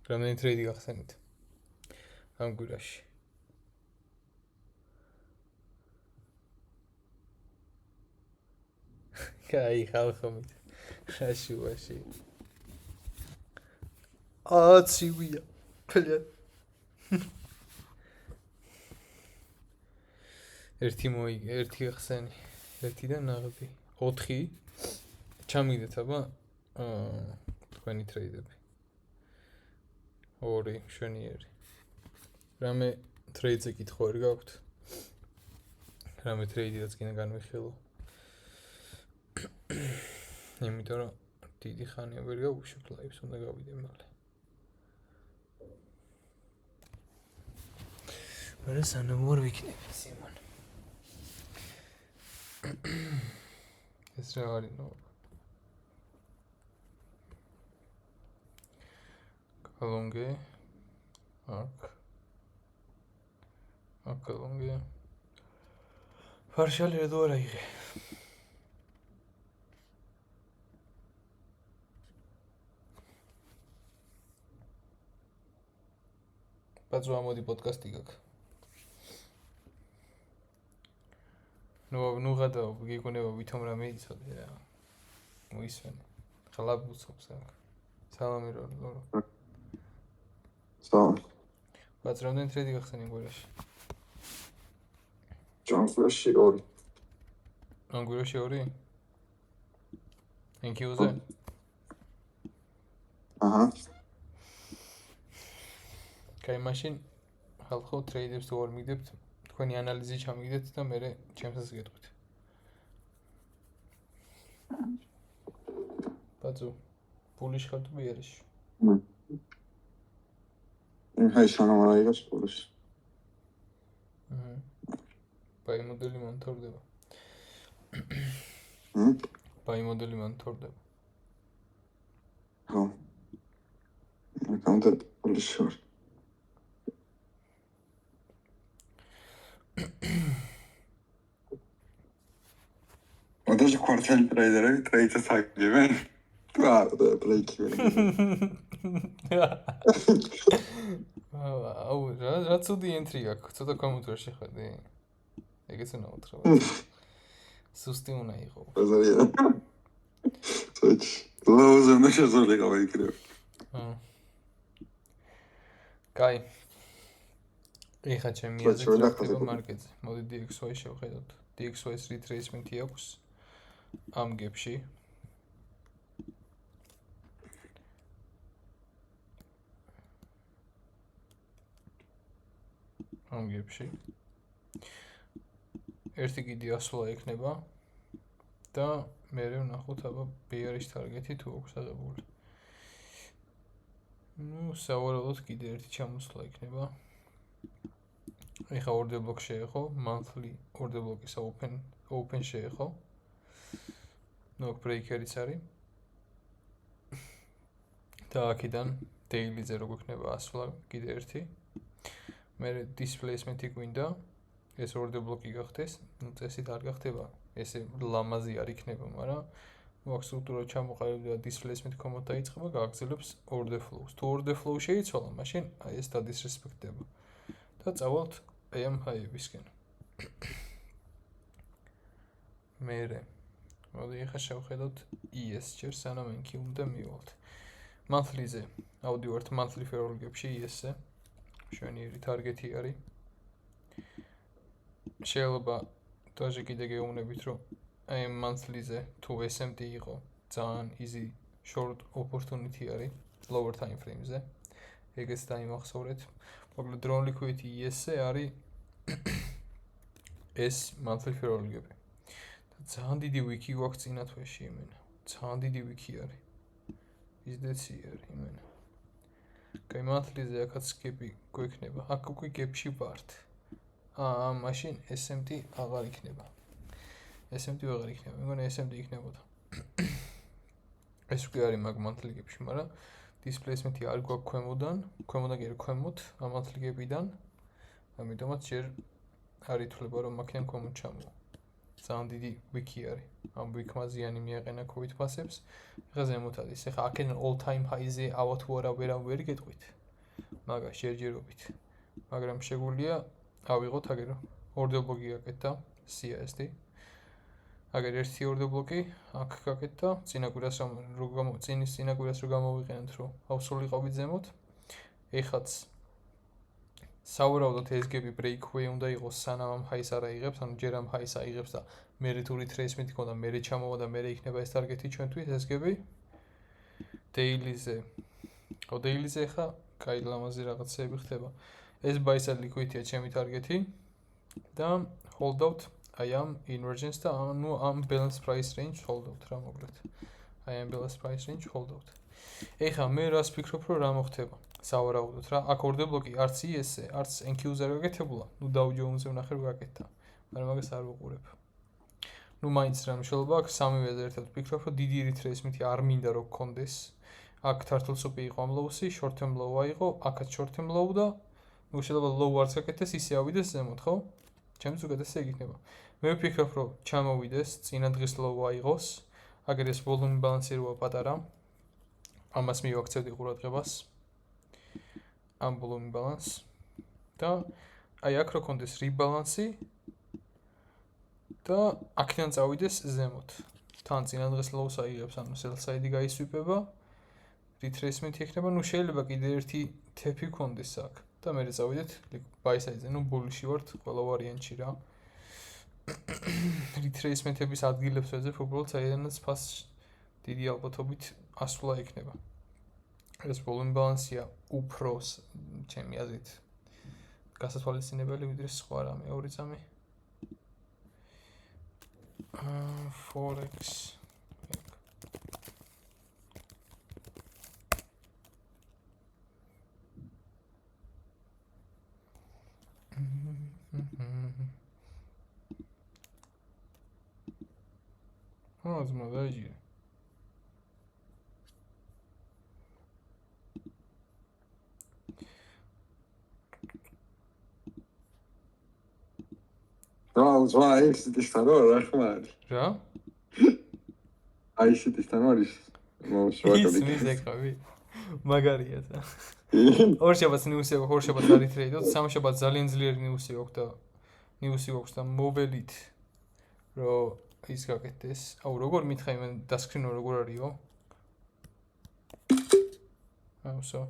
რამდენი ტრეიდი გახსენით ამ კვირაში? კაი, ხალხომით. ხაშუაში. აცივია. ფლია. ერთი გახსენი. ერთიდან ნაღდი. 4 ჩამიგდეთ აბა თქვენი ტრეიდები. 2 მშვენიერი. რამე ტრეიდზე კითხვა არ გაქვთ? რამე ტრეიდიდაც კიდე განვიხილო. იმიტომ რომ დიდი ხანია ვერ გავუშვით ლაივს, უნდა გავიდე მალე. მერე სანამ ვერ ვიქნები სიმონ. ეს რა არის ნო? კოლონგე კოლონგე ფარშალი რა დოარა იღე? ბაძო ამოდი პოდკასტი გაქვს. ნუ გადავა გიგონება ვითომ რა მეიცოდე რა. მოისმენ. ხალაბუცობს აქ. სალამი რო. სალამ. ბაც რამდენი ტრეიდი გახსენი კვირაში? ჯანფლაში 2. ამ კვირაში 2? NQ-ზე? აჰა. კაი, მაშინ ხალხო ტრეიდებს თუ არ მიგდებთ, თქვენი ანალიზი ჩამიგდეთ და მერე ჩემსაც გეტყვით. ბაძო, პულიში ხარ თუ ბიერიში? აი სანამ არ აიღეს პულიში. ბაი მოდელი მონთორდება. ბაი მოდელი მონთორდება. ხო. აკაუნტ პულიში ვარ. Odajcie kwartalni traderowi trade sagibin. Guarda, play-ки. აუ, რა ცუდი ენტრი აქვს, ცოტა კომპიუტერში შეხედე. ეგეც უნდა უთხრა. სუსტი უნდა იყოს. Bazarია. Точ. ლაუზე უნდა შეზღუდიყავ იქნებ. კაი. ეხა ჩემი აზრით ხდება მარკეტზე. მოდი DXY შევხედოთ. DXY-ს retracement-ი აქვს ამ გეპში. ამ გეპში. ერთი კიდე ასვლა ექნება და მერე ვნახოთ აბა bearish target-ი თუ აქვს აღებული. ნუ სავარაუდოდ კიდე ერთი ჩამოსვლა იქნება. ეხა order block შეეხო, monthly order block-ის open შეეხო. ნუ breaker-იც არის. და აქედან daily-ზე რო გვექნება ასვლა კიდე ერთი. მერე displacement-ი გვინდა. ეს order block-ი გახდეს, ნუ წესით არ გახდება. ესე ლამაზი არ იქნება, მაგრამ მოაქვს უთრო ჩამოყალიბდა displacement command დაიწყება, გააგრძელებს order flow-ს. თუ order flow შეიცვალა, მაშინ აი ეს დადისრესპექტდება. და წავალთ აი ამ ჰაიებისკენ. მერე მოდი ახლა შევხედოთ ES ჯერ სანამ NQ უნდა მივალთ. monthly-ზე ავდივართ monthly fair gap-ში ES-ზე. შვენიერი target-ი არის. შეიძლება თორე კიდე გეუბნებით რომ აი monthly-ზე თუ SMT იყო ძალიან easy short opportunity არის lower time frame-ზე. ეგეც დაიმახსოვრეთ. მოკლედ drone liquidity ES-ზე არის ეს monthly fair gap-ი. და ძალიან დიდი wiki გვაქვს წინა თვეში იმენა. ძალიან დიდი wiki არის. ისდეცი არის იმენა. კაი, monthly-ზე აქაც gap-ი გვექნება. აქ უკვე gap-ში ვართ. მაშინ SMT აღარ იქნება. SMT აღარ იქნება. მეგონა SMT იქნებოდა. ეს უკვე არის მაგ monthly gap-ში, მაგრამ displacement-ი არ გვაქვს ქვემოდან კი არა ქვემოთ, ამ monthly gap-იდან. ამიტომაც ჯერ არ ითვლება რომ აქედან common ჩამოვა. ძალიან დიდი wiki არის. ამ wiki-მა ზიანი მიაყენა COVID pass-ებს. ეხლა ზემოთ არის. ეხლა აქედან all time high-ზე ავა თუ არა ვერ გეტყვით. მაგას ჯერჯერობით. მაგრამ შეგვიძლია ავიღოთ აგერ ორდერ ბლოკი გაკეთდა CSD. აგერ ერთი ორდერ ბლოკი აქ გაკეთდა. წინა კვირას რო გამოვიყენოთ, რომ ავსულიყავით ზემოთ. ეხაც საუბრობთ ეს გები breakaway უნდა იყოს სანამ ამ high-ს არ აიღებს, ანუ ჯერ ამ high-ს აიღებს და მერე თუ retracement იქნება და მერე ჩამოვა და მერე იქნება ეს target-ი ჩვენთვის ეს გები. daily-ზე. daily-ზე ხა კაი ლამაზი რაღაცები ხდება. ეს buy side liquidity-ია ჩემი target-ი და hold out I am invergence და ანუ ამ balance price range hold out რა მოკლედ. I am balance price range hold out. ეხლა მე რას ვფიქრობ, რომ რა მოხდება? სავარაუდოდ რა, აქ ორდერ ბლოკი არც ES-ზე, არც NQ-ზე არ გაკეთებულა. ნუ Dow Jones-ზე ვნახე რომ გაკეთდა. მაგრამ მაგას არ ვუყურებ. ნუ მაინც რა მნიშვნელობა აქვს, სამივეზე ერთად ვფიქრობ, რომ დიდი retracement-ი არ მინდა რომ გქონდეს. აქ turtle soup იყო ამ low-ში, short term low აიღო, აქაც short term low და ნუ შეიძლება low არც გაკეთდეს, ისე ავიდეს ზემოთ, ხო? ჩემს უკეთესია იქ იქნება. მე ვფიქრობ, რომ ჩამოვიდეს, წინა დღის low აიღოს. აგერ ეს volume balance-ი როა პატარა. ამას მივაქცევდი ყურადღებას. ამ volume balance და აი აქ რო კონდეს rebalance-ი და აქედან წავიდეს ზემოთ. თან წინა დღეს low-ს აიღებს, ანუ sell side-ი გაისვიფება. retracement იქნება, ნუ შეიძლება კიდე ერთი თეფი კონდეს აქ და მე წავიდეთ buy side-ზე, ნუ bullish-ი ვართ ყველა ვარიანტში რა. retracement-ების ადგილებს ვეძებ, უბრალოდ საიდანაც ფას დიდი ალბათობით ასვლა იქნება. ეს volume balance-ია უფრო ჩემი აზრით გასათვალისწინებელი ვიდრე სხვა რამე ორი წამი. Forex Ağzıma da acıyor. Ay işitişten var Rahman. Რა? Ay işitişten var iş. ისმის ეკავი. მაგარია და. ორ შაბათს ნიუსი აქვს, ორ შაბათს არის ტრეიდოთ, სამ შაბათს ძალიან ძლიერი ნიუსი აქვს და მოველით რომ ის გაკეთდეს. აუ როგორ მითხა იმენ დასკრინო როგორ არისო? აუ სო.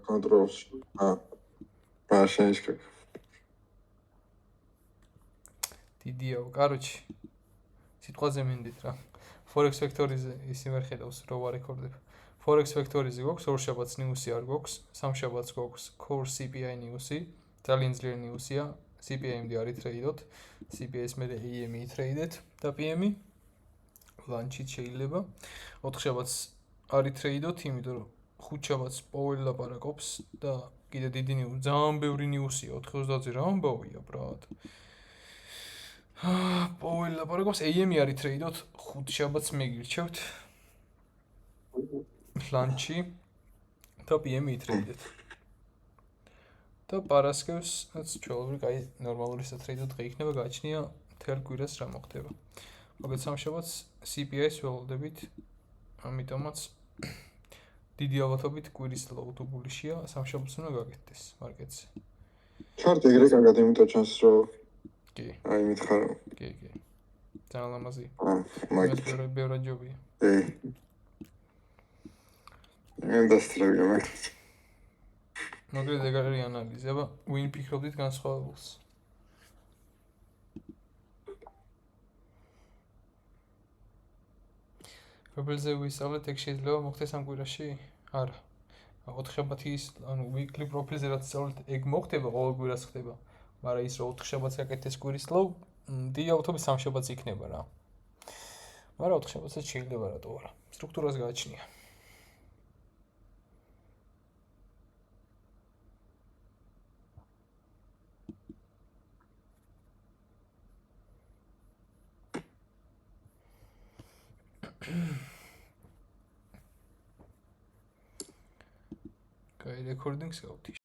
Controls. Пашечка. დიდიაო, კაროჩი. სიტყვაზე მინდით რა. Forex Factory-ზე ისი ვერ ხედავს რო ვარეკორდებ. Forex Factory-ზე გვაქვს ორ შაბათს ნიუსი არ გვაქვს, სამ შაბათს გვაქვს Core CPI ნიუსი, ძალიან ძლიერი ნიუსია, CPI-მდე არის ტრეიდოთ, CPI-ს მე AM-ი ტრეიდეთ და PM-ი ლანჩით შეიძლება. 4 შაბათს არის ტრეიდოთ, იმიტომ რომ 5 შაბათს Powell ლაპარაკობს და კიდე დიდი ნიუსი, ძალიან ბევრი ნიუსია, 90-ზე რა ამბავია, ბრატ. Powell ლაპარაკობს, AM-ი არის ტრეიდოთ, 5 შაბათს მეგირჩევთ. ლანჩი და PM-ი ტრეიდეთ. და პარასკევს ჩვეულებრივ კაი ნორმალური სატრეიდო დღე იქნება, გააჩნია მთელ კვირას რა მოხდება. მოგეთ სამშაბათს CPI-ს ველოდებით, ამიტომაც დიდი ალბათობით კვირის low to bullish-ია, სამშაბათს უნდა გაკეთდეს მარკეტზე. ჩარტი ეგრე კარგად იმიტომ ჩანს რომ კი. აი მითხარო. კი. ძალიან ლამაზი. მაგ ბევრად ჯობია. ინდუსტრია მაგ. მაგრამ ეგ არის ანალიზი, აბა win ფიქრობდით განსხვავებულს. რობელზე ვისწავლეთ, ეგ შეიძლება მოხდეს ამ კვირაში? არა. 4 შაბათის, ანუ weekly profile-ზე რაც სწავლეთ, ეგ მოხდება, ყოველ კვირას ხდება. მაგრამ ის რომ 4 შაბათს გაკეთდეს კვირის low, დიდი ალბათობით 3 შაბათს იქნება რა. მაგრამ 4 შაბათსაც შეიძლება რატო არა. სტრუქტურას გააჩნია. კაი, რეკორდინგს გავთიშ.